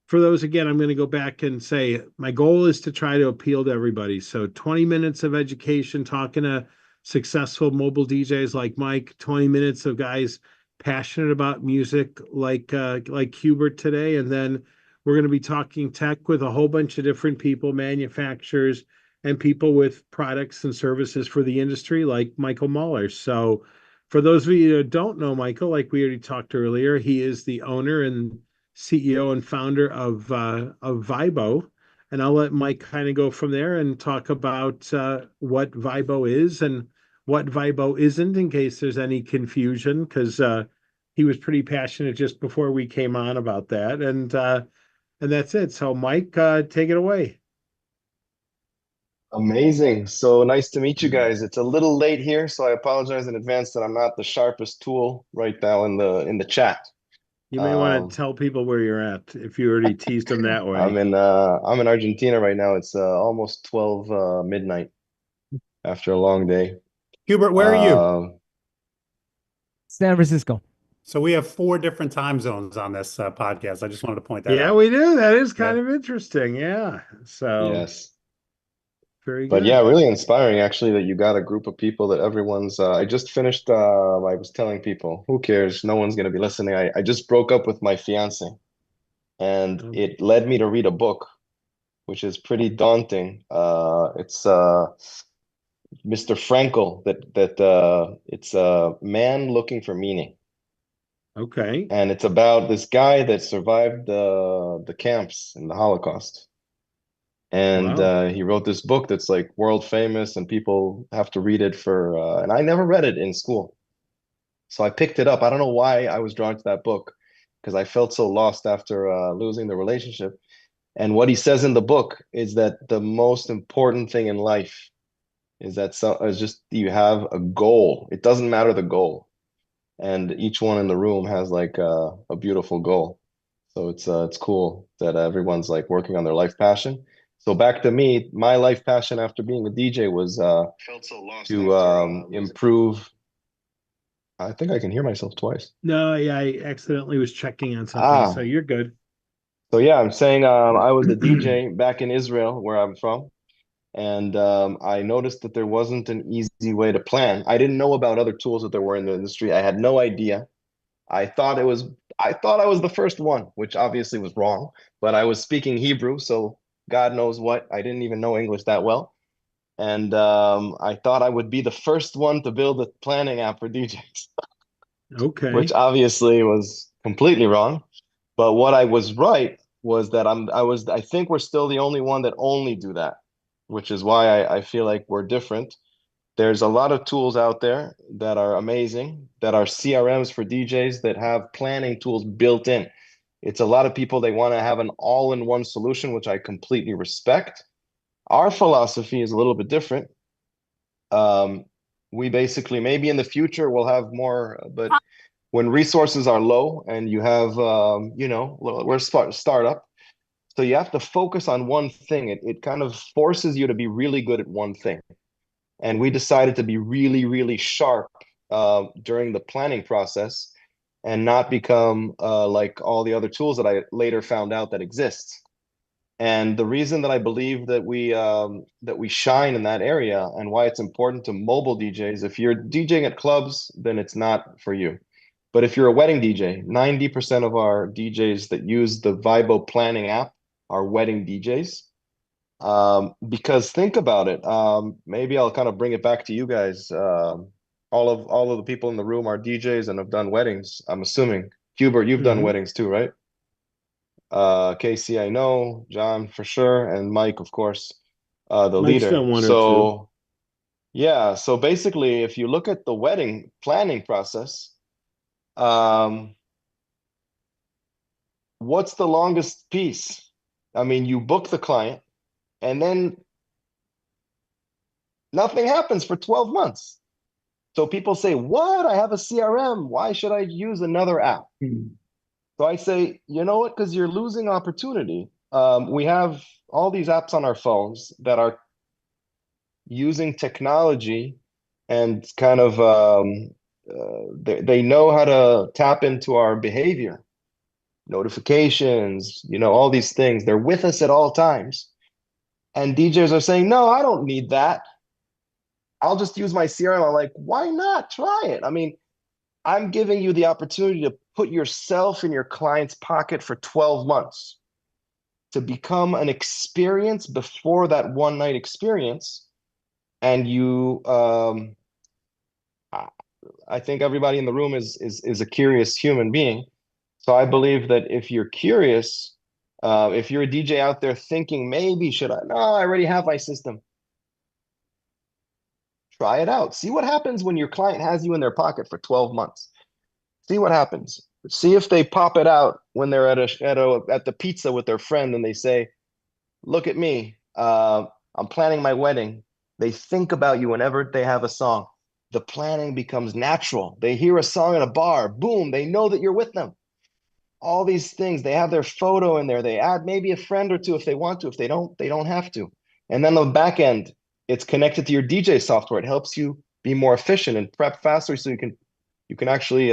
for those, again, I'm going to go back and say my goal is to try to appeal to everybody. So 20 minutes of education, talking to successful mobile DJs like Mike, 20 minutes of guys passionate about music like QBert today. And then we're going to be talking tech with a whole bunch of different people, manufacturers, and people with products and services for the industry like Michael Mahler. So for those of you that don't know Michael, like we already talked earlier, he is the owner and CEO and founder of Vibo. And I'll let Mike kind of go from there and talk about what Vibo is and what Vibo isn't, in case there's any confusion, because he was pretty passionate just before we came on about that. And that's it. So Mike, take it away. Amazing. So nice to meet you guys. It's a little late here, so I apologize in advance that I'm not the sharpest tool right now in the chat. You may want to tell people where you're at if you already teased them that way. I'm in Argentina right now. It's almost 12 midnight after a long day. QBert, where are you? San Francisco. So we have 4 different time zones on this podcast. I just wanted to point that Yeah, out. we do. That is kind Yeah. of interesting. Yeah. So Yes. very But good. yeah, really inspiring actually that you got a group of people that everyone's I just finished I was telling people, who cares? No one's gonna be listening. I just broke up with my fiance and Oh, it led me to read a book, which is pretty daunting. It's Mr. Frankel that it's a man looking for meaning. okay. And it's about this guy that survived the camps in the Holocaust. And Wow. he wrote this book that's like world famous and people have to read it for and I never read it in school. So I picked it up. I don't know why I was drawn to that book because I felt so lost after losing the relationship. And what he says in the book is that the most important thing in life is that is just you have a goal. It doesn't matter the goal. And each one in the room has like a beautiful goal. So it's cool that everyone's like working on their life passion. So back to me, my life passion after being a DJ was Felt so lost to improve. I think I can hear myself twice. No, yeah, I accidentally was checking on something, so Ah, you're good. so yeah, I'm saying I was a DJ back in Israel, where I'm from, and I noticed that there wasn't an easy way to plan. I didn't know about other tools that there were in the industry. I had no idea. I thought it was I thought I was the first one, which obviously was wrong, but I was speaking Hebrew, so God knows what. I didn't even know English that well. And I thought I would be the first one to build a planning app for DJs, which Okay. obviously was completely wrong. But what I was right was that I think we're still the only one that only do that, which is why I feel like we're different. There's a lot of tools out there that are amazing, that are CRMs for DJs that have planning tools built in. It's a lot of people, they want to have an all-in-one solution, which I completely respect. Our philosophy is a little bit different. We basically, maybe in the future we'll have more, but when resources are low and you have, we're a startup, so you have to focus on one thing. It kind of forces you to be really good at one thing. And we decided to be really, really sharp during the planning process and not become like all the other tools that I later found out that exist. And the reason that I believe that we shine in that area and why it's important to mobile DJs, if you're DJing at clubs, then it's not for you. But if you're a wedding DJ, 90% of our DJs that use the Vibo planning app are wedding DJs. Because think about it. Maybe I'll kind of bring it back to you guys. All of the people in the room are DJs and have done weddings. I'm assuming. QBert, you've done Mhm. weddings too, right? Casey, I know, John for sure, and Mike, of course, the Mike's leader. done one or two. So yeah, so basically, if you look at the wedding planning process, um, what's the longest piece? I mean, you book the client, and then nothing happens for 12 months. So people say, what? I have a CRM. Why should I use another app? Hmm. So I say, you know what? Because you're losing opportunity. We have all these apps on our phones that are using technology and kind of they know how to tap into our behavior, notifications, all these things. They're with us at all times. And DJs are saying, no, I don't need that. I'll just use my CRM. I'm like, why not? Try it. I mean, I'm giving you the opportunity to put yourself in your client's pocket for 12 months to become an experience before that one night experience. And I think everybody in the room is a curious human being. So I believe that if you're curious, if you're a DJ out there thinking, maybe should I? No, I already have my system. Try it out. See what happens when your client has you in their pocket for 12 months. See what happens. See if they pop it out when they're at the pizza with their friend and they say, "Look at me. I'm planning my wedding." They think about you whenever they have a song. The planning becomes natural. They hear a song in a bar, boom, they know that you're with them. All these things, they have their photo in there. They add maybe a friend or two if they want to. If they don't have to. And then on the back end, it's connected to your DJ software. It helps you be more efficient and prep faster, so you can actually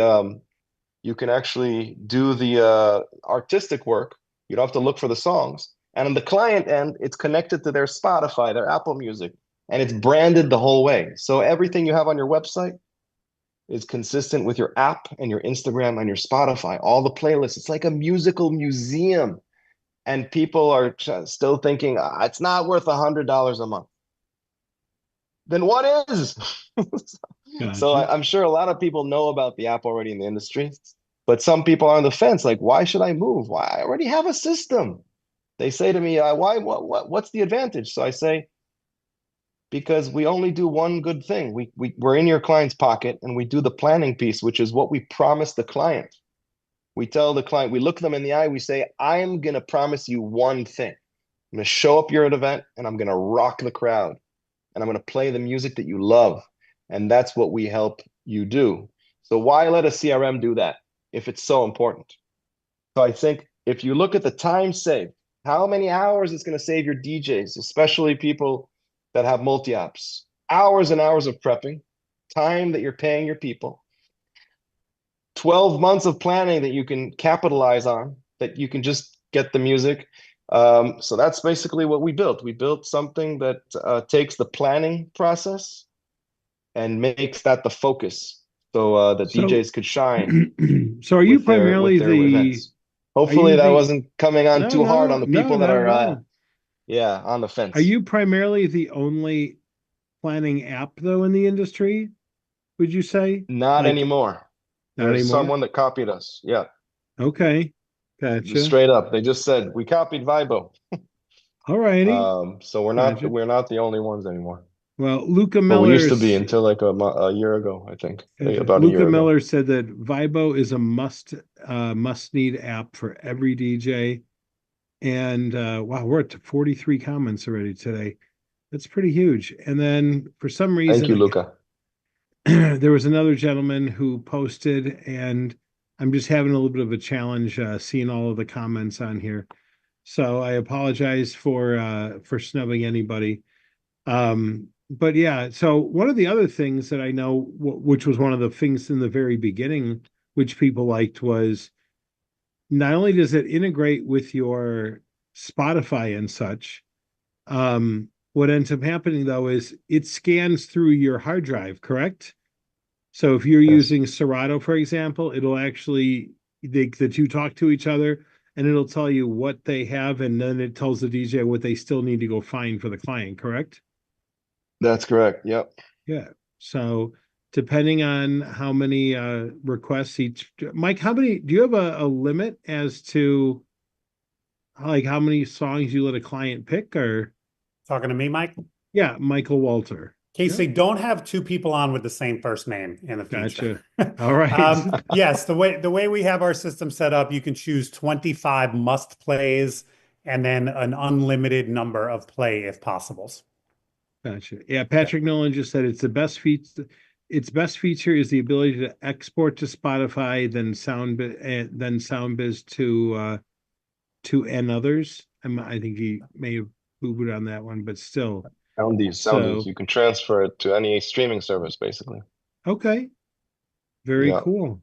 do the artistic work. You don't have to look for the songs. And on the client end, it's connected to their Spotify, their Apple Music, and it's branded the whole way. So everything you have on your website is consistent with your app and your Instagram and your Spotify, all the playlists. It's like a musical museum. And people are still thinking, it's not worth $100 a month. Then what is? So Gotcha. I'm sure a lot of people know about the app already in the industry, but some people are on the fence, like, why should I move? Why? I already have a system. They say to me, why? What's the advantage? So I say, because we only do one good thing. We're in your client's pocket, and we do the planning piece, which is what we promise the client. We tell the client, we look them in the eye, we say, I'm going to promise you one thing. I'm going to show up here at an event, and I'm going to rock the crowd, and I'm going to play the music that you love. And that's what we help you do. So why let a CRM do that if it's so important? So I think if you look at the time saved, how many hours it's going to save your DJs, especially people that have multi-ops, hours and hours of prepping, time that you're paying your people, 12 months of planning that you can capitalize on, that you can just get the music. So that's basically what we built. We built something that takes the planning process and makes that the focus, so that DJs could shine So are you with their primarily the events. Hopefully you that the wasn't coming on too hard on the no, people that not at are all. on the Are fence. you primarily the only planning app though in the industry? Would you say? Not Like, anymore. not There's anymore? someone that copied us. Yeah, Okay. Gotcha. straight up. They just said we copied Vibo. All righty. So Gotcha. we're not the only ones anymore. Well, Luca Well, we used Miller to be until like a year ago, I think. gotcha. About a Luca year ago. Miller said that Vibo is a must need app for every DJ. And wow, we're at 43 comments already today. That's pretty huge. And then for some Thank you, reason, Luca. there was another gentleman who posted, and I'm just having a little bit of a challenge seeing all of the comments on here. So I apologize for snubbing anybody. But yeah, so one of the other things that I know, which was one of the things in the very beginning, which people liked, was not only does it integrate with your Spotify and such, what ends up happening though is it scans through your hard drive, correct? So if you're Yes. using Serato, for example, it'll actually the two talk to each other and it'll tell you what they have, and then it tells the DJ what they still need to go find for the client, correct? That's correct. Yep. Yeah. So depending on how many requests each, Mike, how many do you have a limit as to like how many songs you let a client pick? Or Talking to me, Mike? yeah, Michael Walter. Casey, don't have two people on with the same first name in the future. Gotcha. All right. Yes, the way we have our system set up, you can choose 25 must plays and then an unlimited number of play if possibles. Gotcha. Yeah, Patrick Nolan just said it's the best feature. Its best feature is the ability to export to Spotify, then SoundBiz to and others. I think he may have booed on that one, but still. Soundies. So You can transfer it to any streaming service, basically. okay, very Yeah. cool,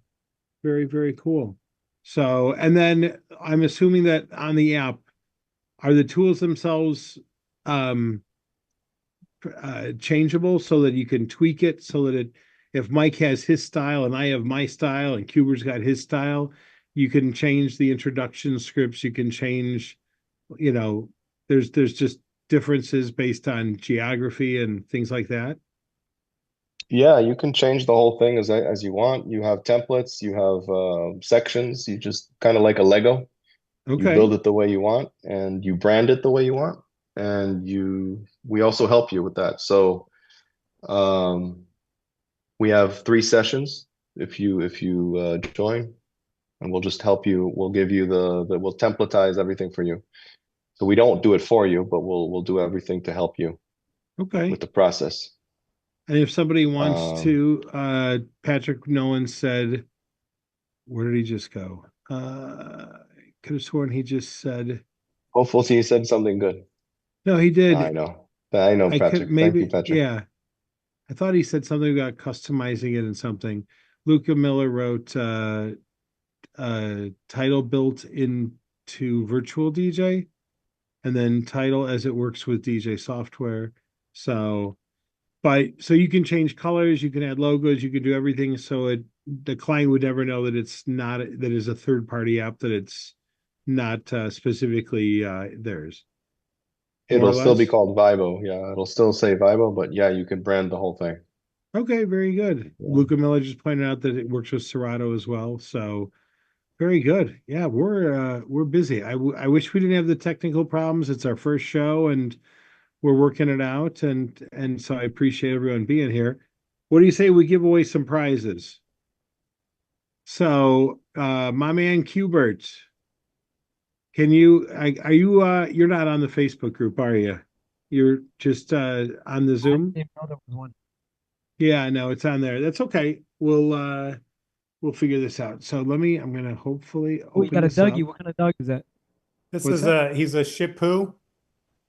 very very cool. So, and then I'm assuming that on the app, are the tools themselves changeable so that you can tweak it so that if Mike has his style and I have my style and QBert's got his style, you can change the introduction scripts, you can change, there's just differences based on geography and things like that. Yeah, you can change the whole thing as you want. You have templates, you have sections. You just kind of like a Lego. You Okay. build it the way you want, and you brand it the way you want, and we also help you with that. So we have 3 sessions if you join, and we'll just help you. We'll give you we'll templatize everything for you. So we don't do it for you, but we'll do everything to help you Okay. with the process. And if somebody wants to, Patrick Nolan said, where did he just go? Could have sworn he just said. Hopefully he said something good. No, he did. I know, Patrick. Thank you, Patrick. Yeah. I thought he said something about customizing it and something. Luca Miller wrote title built into virtual DJ and then title as it works with DJ software. So so you can change colors, you can add logos, you can do everything so the client would never know that it's not that is a third party app, that it's not specifically theirs. More or It'll still be less. called Vibo. Yeah, it'll still say Vibo, but yeah, you can brand the whole thing. Okay, very good. Yeah. Luca Miller just pointed out that it works with Serato as well. So very good. Yeah, we're busy. I wish we didn't have the technical problems. It's our first show and we're working it out, and so I appreciate everyone being here. What do you say we give away some prizes? So my man QBert, can you are you you're not on the Facebook group, are you? You're just on the I Zoom? didn't know there was one. Yeah, no, it's on there. That's okay. We'll figure this out. So I'm gonna hopefully Oh, you open got a this up. Dougie. What kind of dog is that? This What's is he's a Shih Tzu.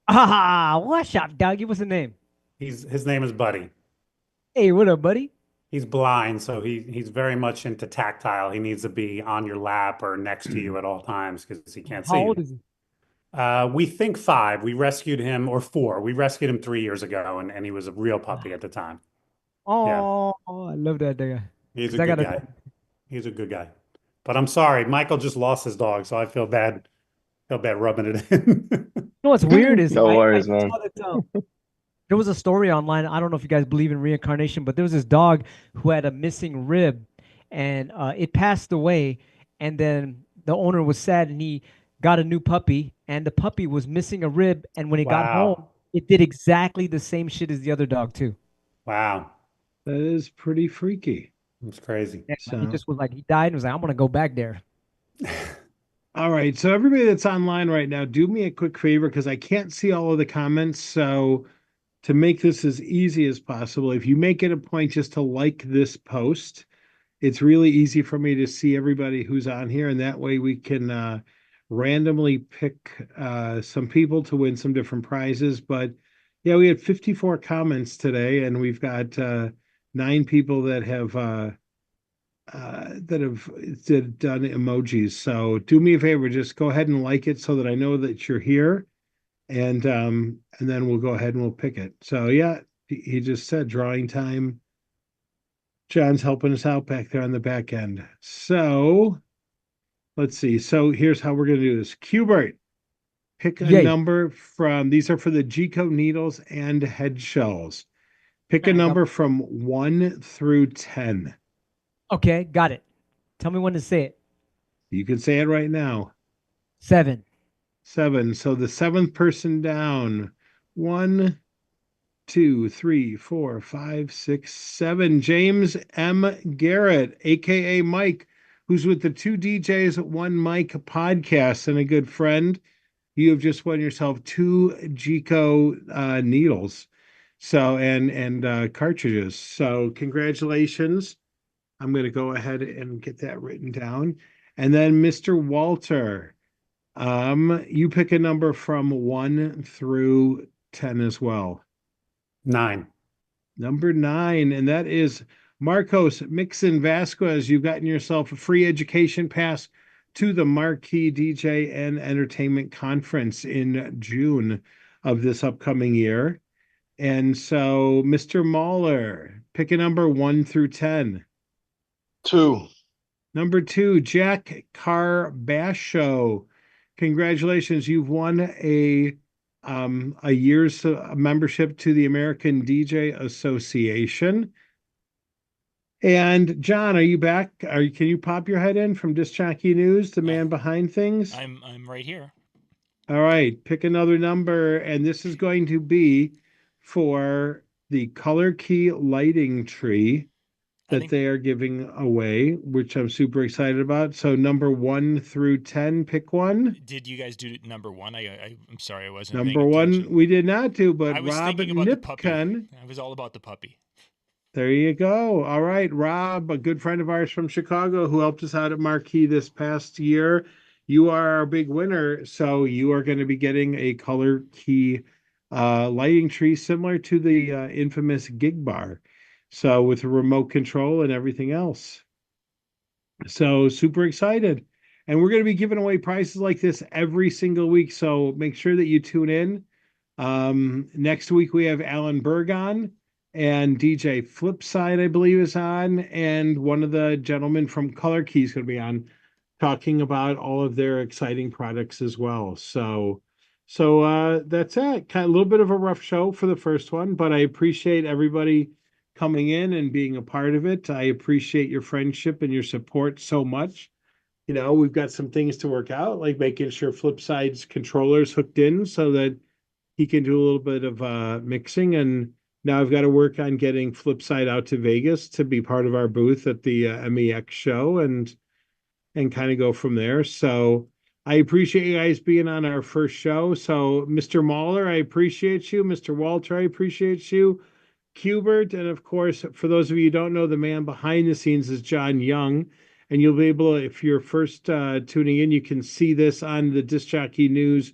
Ah, what's up, Dougie? What's the name? His name is Buddy. Hey, what up, buddy? He's blind, so he's very much into tactile. He needs to be on your lap or next to you at all times because he can't How see old you. is he? We think 5. We rescued him, or 4. We rescued him 3 years ago, and he was a real puppy at the time. Oh, I love that guy. He's a 'Cause I good got guy. He's a good guy. But I'm sorry, Michael just lost his dog, so I feel bad. Feel bad rubbing it in. You know what's weird is No I worries, saw man. that there was a story online. I don't know if you guys believe in reincarnation, but there was this dog who had a missing rib, and it passed away. And then the owner was sad, and he got a new puppy, and the puppy was missing a rib. And when it got home, Wow. it did exactly the same shit as the other dog too. Wow. That is pretty freaky. That's crazy. Yeah, he So just was like, he died and was like, I'm gonna go back there. all right, so everybody that's online right now, do me a quick favor because I can't see all of the comments. So to make this as easy as possible, if you make it a point just to like this post, it's really easy for me to see everybody who's on here, and that way we can randomly pick some people to win some different prizes. But yeah, we had 54 comments today, and we've got 9 people that have done emojis. So do me a favor, just go ahead and like it so that I know that you're here, and then we'll go ahead and we'll pick it. So yeah, he just said drawing time. John's helping us out back there on the back end. So let's see. So here's how we're gonna do this. QBert, pick a Yay. number from these are for the G-code needles and head shells. Pick a Man, number from 1 through 10. Okay, got it. Tell me when to say it. You can say it right now. 7. 7. So the 7th person down. 1, 2, 3, 4, 5, 6, 7. James M. Garrett, aka Mike, who's with the 2 DJs at 1 Mic podcast and a good friend. You have just won yourself 2 G-code needles. So and cartridges. So congratulations. I'm going to go ahead and get that written down. And then Mr. Walter, you pick a number from 1 through 10 as well. 9. Number 9, and that is Marcos Mixon Vasquez. You've gotten yourself a free education pass to the Marquee DJ and Entertainment Conference in June of this upcoming year. And so, Mr. Mahler, pick a number 1 through 10. 2. Number 2, Jack Carbasho. Congratulations, you've won a year's membership to the American DJ Association. And John, are you back? Can you pop your head in from Disc Jockey News, the man behind things? I'm right here. All right, pick another number, and this is going to be for the color key lighting tree that they are giving away, which I'm super excited about. So number 1 through 10, pick one. Did you guys do number 1? I'm sorry, I wasn't Number paying 1, attention. we did not do, but I was Rob thinking about the puppy. Nipkin. I was all about the puppy. There you go. All right, Rob, a good friend of ours from Chicago who helped us out at Marquee this past year. You are our big winner, so you are going to be getting a color key lighting tree similar to the infamous gig bar. So with a remote control and everything else. So super excited. And we're going to be giving away prizes like this every single week. So make sure that you tune in. Next week we have Alan Berg on, and DJ Flipside, I believe, is on, and one of the gentlemen from Color Key is going to be on talking about all of their exciting products as well. So that's it. Kind of a little bit of a rough show for the first one, but I appreciate everybody coming in and being a part of it. I appreciate your friendship and your support so much. You know, we've got some things to work out, like making sure Flipside's controller's hooked in so that he can do a little bit of mixing. And now I've got to work on getting Flipside out to Vegas to be part of our booth at the MEX show and kind of go from there. So I appreciate you guys being on our first show. So Mr. Mahler, I appreciate you. Mr. Walter, I appreciate you. QBert, and of course, for those of you who don't know, the man behind the scenes is John Young. And you'll be able to, if you're first tuning in, you can see this on the Disc Jockey News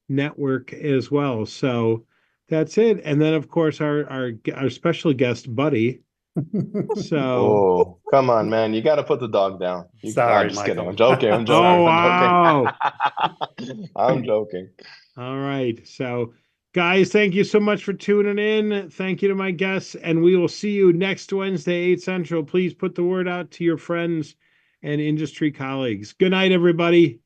Network as well. So that's it. And then, of course, our special guest, Buddy. So, Oh, come on, man. You got to put the dog down. Sorry, I'm just kidding. Michael. I'm joking. I'm joking. oh, I'm wow. joking. I'm joking. All right. So, guys, thank you so much for tuning in. Thank you to my guests, and we will see you next Wednesday, 8 Central. Please put the word out to your friends and industry colleagues. Good night, everybody.